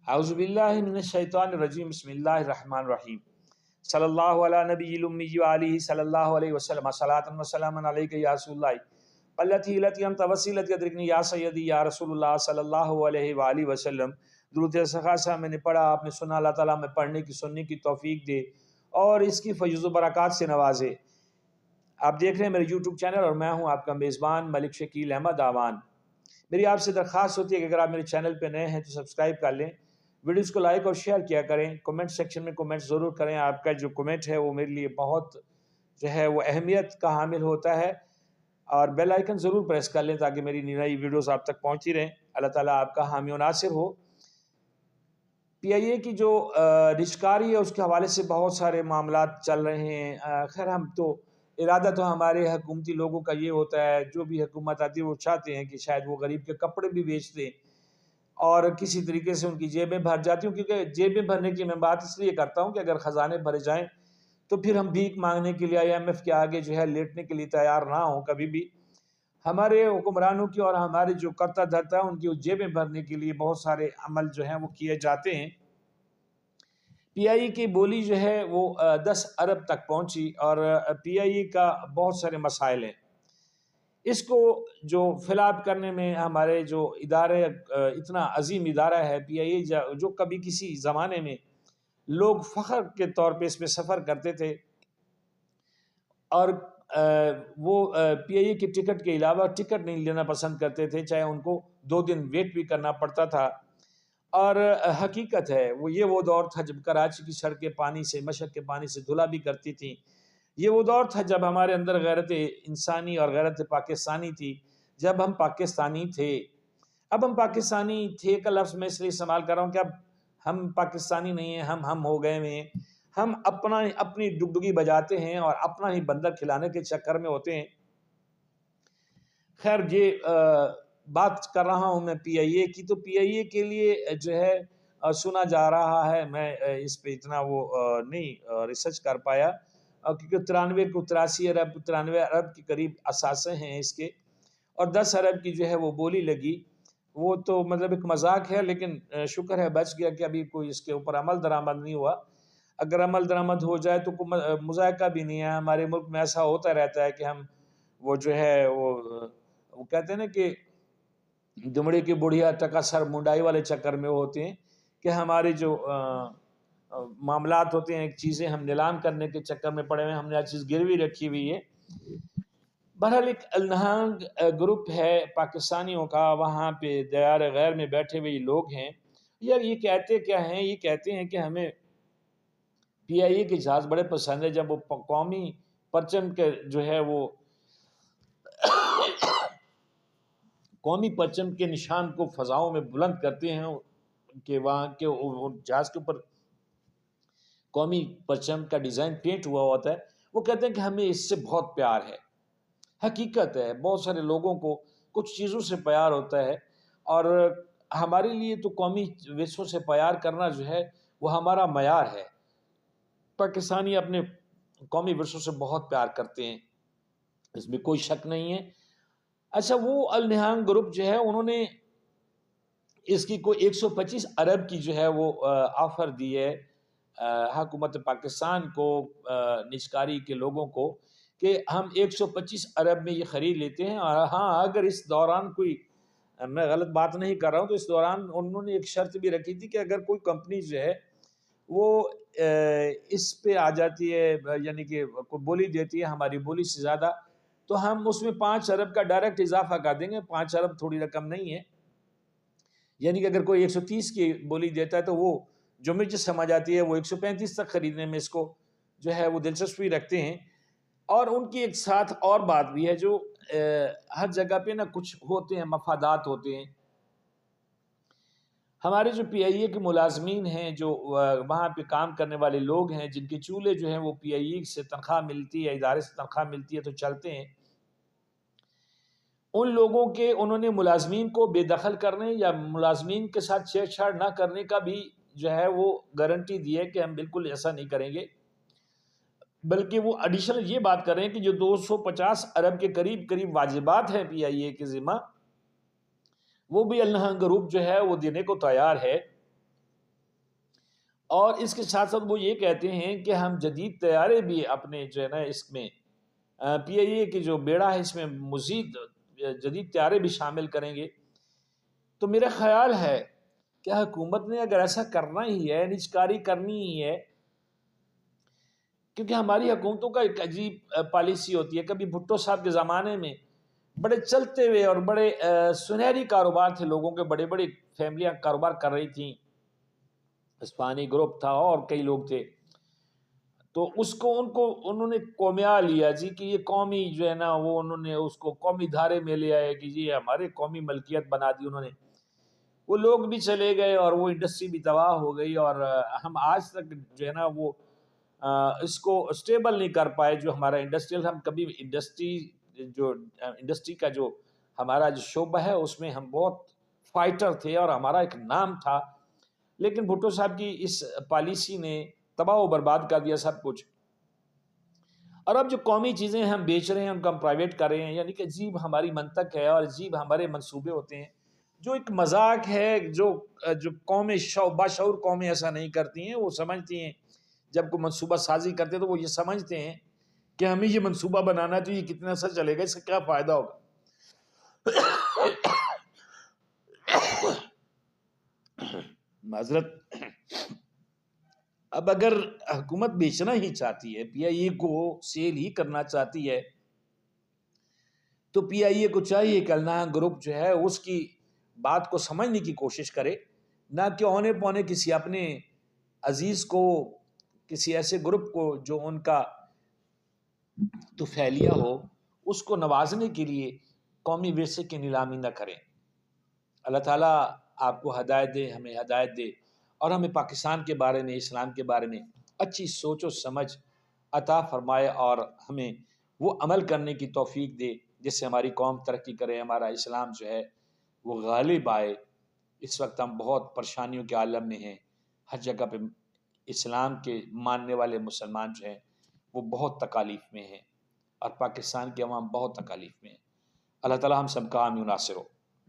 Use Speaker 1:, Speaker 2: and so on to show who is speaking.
Speaker 1: اعوذ باللہ من الشیطان الرجیم بسم اللہ الرحمن الرحیم صلی اللہ علی نبی الامی وآلہ صلی اللہ علیہ وسلم صلاۃ و سلام علیک یا رسول اللہ پلتی التی انت وسیلتی ادرکنی یا سیدی یا رسول اللہ صلی اللہ علیہ وآلہ وسلم۔ درود خاصہ میں نے پڑھا، آپ نے سنا، اللہ تعالیٰ میں پڑھنے کی سننے کی توفیق دے اور اس کی فیض و برکات سے نوازے۔ آپ دیکھ رہے ہیں میرے یوٹیوب چینل اور میں ہوں آپ کا میزبان ملک شکیل احمد آوان۔ میری آپ سے درخواست ہوتی ہے کہ اگر آپ میرے چینل پہ نئے ہیں تو سبسکرائب کر لیں، ویڈیوز کو لائک اور شیئر کیا کریں، کومنٹ سیکشن میں کومنٹ ضرور کریں۔ آپ کا جو کومنٹ ہے وہ میرے لیے بہت جو ہے وہ اہمیت کا حامل ہوتا ہے، اور بیل آئیکن ضرور پریس کر لیں تاکہ میری نئی ویڈیوز آپ تک پہنچتی رہیں۔ اللہ تعالیٰ آپ کا حامی و ناصر ہو۔ پی آئی اے کی جو رشکاری ہے اس کے حوالے سے بہت سارے معاملات چل رہے ہیں۔ خیر ہم تو ارادہ تو ہمارے حکومتی لوگوں کا یہ ہوتا ہے، جو بھی حکومت آتی ہے وہ چاہتے ہیں کہ شاید وہ غریب کے کپڑے بھی بیچ دیں اور کسی طریقے سے ان کی جیبیں بھر جاتی ہوں، کیونکہ جیبیں بھرنے کی میں بات اس لیے کرتا ہوں کہ اگر خزانے بھرے جائیں تو پھر ہم بھیک مانگنے کے لیے IMF کے آگے جو ہے لیٹنے کے لیے تیار نہ ہوں۔ کبھی بھی ہمارے حکمرانوں کی اور ہمارے جو کرتا دھرتا ہے ان کی جیبیں بھرنے کے لیے بہت سارے عمل جو ہیں وہ کیے جاتے ہیں۔ پی آئی اے کی بولی جو ہے وہ 10 ارب تک پہنچی، اور پی آئی اے کا بہت سارے مسائل ہیں۔ اس کو جو فلاب کرنے میں ہمارے جو ادارے، اتنا عظیم ادارہ ہے پی آئی اے، جو کبھی کسی زمانے میں لوگ فخر کے طور پہ اس میں سفر کرتے تھے، اور وہ پی آئی اے کی ٹکٹ کے علاوہ ٹکٹ نہیں لینا پسند کرتے تھے، چاہے ان کو 2 دن ویٹ بھی کرنا پڑتا تھا۔ اور حقیقت ہے وہ دور تھا جب کراچی کی سڑکیں پانی سے، مشک کے پانی سے دھلا بھی کرتی تھیں۔ یہ وہ دور تھا جب ہمارے اندر غیرت انسانی اور غیرت پاکستانی تھی، جب ہم پاکستانی تھے۔ اب ہم پاکستانی تھے کا لفظ میں اس لیے استعمال کر رہا ہوں کہ اب ہم پاکستانی نہیں ہیں، ہم ہو گئے ہیں۔ ہم اپنی ڈگڈگی بجاتے ہیں اور اپنا ہی بندر کھلانے کے چکر میں ہوتے ہیں۔ خیر یہ بات کر رہا ہوں میں پی آئی اے کی، تو پی آئی اے کے لیے جو ہے سنا جا رہا ہے، میں اس پہ اتنا وہ نہیں ریسرچ کر پایا، کیونکہ 93 ارب کے قریب اثاثے ہیں اس کے، اور 10 ارب کی جو ہے وہ بولی لگی۔ وہ تو مطلب ایک مذاق ہے، لیکن شکر ہے بچ گیا کہ ابھی کوئی اس کے اوپر عمل درآمد نہیں ہوا۔ اگر عمل درآمد ہو جائے تو کوئی مذائقہ بھی نہیں ہے۔ ہمارے ملک میں ایسا ہوتا رہتا ہے کہ ہم وہ جو ہے وہ کہتے ہیں نا کہ دمڑے کی بڑھیا ٹکا سر منڈائی والے چکر میں ہوتے ہیں، کہ ہمارے جو معاملات ہوتے ہیں، ایک چیزیں ہم نیلام کرنے کے چکر میں پڑے ہوئے ہیں، ہم نے ہر چیز گروی رکھی ہوئی ہے۔ بہرحال ایک النہانگ گروپ ہے پاکستانیوں کا، وہاں پہ دیار غیر میں بیٹھے ہوئے لوگ ہیں۔ یار یہ کہتے کیا ہیں؟ یہ کہتے ہیں کہ ہمیں پی آئی اے کے جہاز بڑے پسند ہے، جب وہ قومی پرچم کے جو ہے وہ قومی پرچم کے نشان کو فضاؤں میں بلند کرتے ہیں، کہ وہاں کے جہاز کے اوپر قومی پرچم کا ڈیزائن پینٹ ہوا ہوتا ہے، وہ کہتے ہیں کہ ہمیں اس سے بہت پیار ہے۔ حقیقت ہے بہت سارے لوگوں کو کچھ چیزوں سے پیار ہوتا ہے، اور ہمارے لیے تو قومی ورثوں سے پیار کرنا جو ہے وہ ہمارا معیار ہے۔ پاکستانی اپنے قومی ورثوں سے بہت پیار کرتے ہیں، اس میں کوئی شک نہیں ہے۔ اچھا، وہ النہانگ گروپ جو ہے انہوں نے اس کی کوئی 125 ارب کی جو ہے وہ آفر دی ہے حکومت پاکستان کو، نجکاری کے لوگوں کو، کہ ہم 125 ارب میں یہ خرید لیتے ہیں۔ اور ہاں، اگر اس دوران کوئی، میں غلط بات نہیں کر رہا ہوں، تو اس دوران انہوں نے ایک شرط بھی رکھی تھی کہ اگر کوئی کمپنی جو ہے وہ اس پہ آ جاتی ہے، یعنی کہ کوئی بولی دیتی ہے ہماری بولی سے زیادہ، تو ہم اس میں 5 ارب کا ڈائریکٹ اضافہ کر دیں گے۔ 5 ارب تھوڑی رقم نہیں ہے، یعنی کہ اگر کوئی 130 کی بولی دیتا ہے تو وہ جو مجھے سمجھ آتی ہے وہ 135 تک خریدنے میں اس کو جو ہے وہ دلچسپی رکھتے ہیں۔ اور ان کی ایک ساتھ اور بات بھی ہے، جو ہر جگہ پہ نا کچھ ہوتے ہیں، مفادات ہوتے ہیں۔ ہمارے جو پی آئی اے کے ملازمین ہیں، جو وہاں پہ کام کرنے والے لوگ ہیں، جن کے چولہے جو ہیں وہ پی آئی اے سے تنخواہ ملتی ہے، ادارے سے تنخواہ ملتی ہے تو چلتے ہیں، ان لوگوں کے انہوں نے ملازمین کو بے دخل کرنے یا ملازمین کے ساتھ چھیڑ چھاڑ نہ کرنے کا بھی جو ہے وہ گارنٹی دی ہے کہ ہم بالکل ایسا نہیں کریں گے، بلکہ وہ ایڈیشنل یہ بات کر رہے ہیں کہ جو 250 ارب کے قریب واجبات ہیں پی آئی اے کے ذمہ، وہ بھی النہانگ گروپ جو ہے وہ دینے کو تیار ہے۔ اور اس کے ساتھ ساتھ وہ یہ کہتے ہیں کہ ہم جدید طیارے بھی اپنے جو ہے نا اس میں پی آئی اے کی جو بیڑا ہے اس میں مزید جدید طیارے بھی شامل کریں گے. تو میرا خیال ہے کہ حکومت نے اگر ایسا کرنا ہی ہے، نجکاری کرنی ہی ہے، کیونکہ ہماری حکومتوں کا ایک عجیب پالیسی ہوتی ہے. کبھی بھٹو صاحب کے زمانے میں بڑے چلتے ہوئے اور بڑے سنہری کاروبار تھے، لوگوں کے بڑے بڑے فیملیاں کاروبار کر رہی تھیں، اسپانی گروپ تھا اور کئی لوگ تھے. تو انہوں نے قومیہ لیا جی کہ یہ قومی جو ہے نا وہ انہوں نے اس کو قومی دھارے میں لے آئے کہ جی ہمارے قومی ملکیت بنا دی انہوں نے. وہ لوگ بھی چلے گئے اور وہ انڈسٹری بھی تباہ ہو گئی، اور ہم آج تک جو ہے نا وہ اس کو اسٹیبل نہیں کر پائے. جو ہمارا انڈسٹریل، ہم کبھی انڈسٹری کا جو ہمارا جو شعبہ ہے اس میں ہم بہت فائٹر تھے اور ہمارا ایک نام تھا، لیکن بھٹو صاحب کی اس پالیسی نے تباہ و برباد کر دیا سب کچھ. اور اب جو قومی چیزیں ہم بیچ رہے ہیں ان کو ہم پرائیویٹ کر رہے ہیں، یعنی کہ عجیب ہماری منطق ہے اور عجیب ہمارے منصوبے ہوتے ہیں، جو ایک مذاق ہے. جو قومیں باشعور قومیں ایسا نہیں کرتی ہیں، وہ سمجھتی ہیں جب کوئی منصوبہ سازی کرتے ہیں تو وہ یہ سمجھتے ہیں کہ ہمیں یہ منصوبہ بنانا ہے تو یہ کتنا سا چلے گا، اس سے کیا فائدہ ہوگا. معذرت. اب اگر حکومت بیچنا ہی چاہتی ہے، پی آئی اے کو سیل ہی کرنا چاہتی ہے، تو پی آئی اے کو چاہیے کہ الناہ گروپ جو ہے اس کی بات کو سمجھنے کی کوشش کرے، نہ کہ اونے پونے کسی اپنے عزیز کو، کسی ایسے گروپ کو جو ان کا تو پھیلیا ہو، اس کو نوازنے کے لیے قومی ورثے کی نیلامی نہ کریں. اللہ تعالیٰ آپ کو ہدایت دے، ہمیں ہدایت دے، اور ہمیں پاکستان کے بارے میں، اسلام کے بارے میں اچھی سوچ و سمجھ عطا فرمائے، اور ہمیں وہ عمل کرنے کی توفیق دے جس سے ہماری قوم ترقی کرے، ہمارا اسلام جو ہے وہ غالب آئے. اس وقت ہم بہت پریشانیوں کے عالم میں ہیں، ہر جگہ پہ اسلام کے ماننے والے مسلمان جو ہیں وہ بہت تکالیف میں ہیں، اور پاکستان کے عوام بہت تکالیف میں ہیں. اللہ تعالیٰ ہم سب کا حامی و ناصر ہو.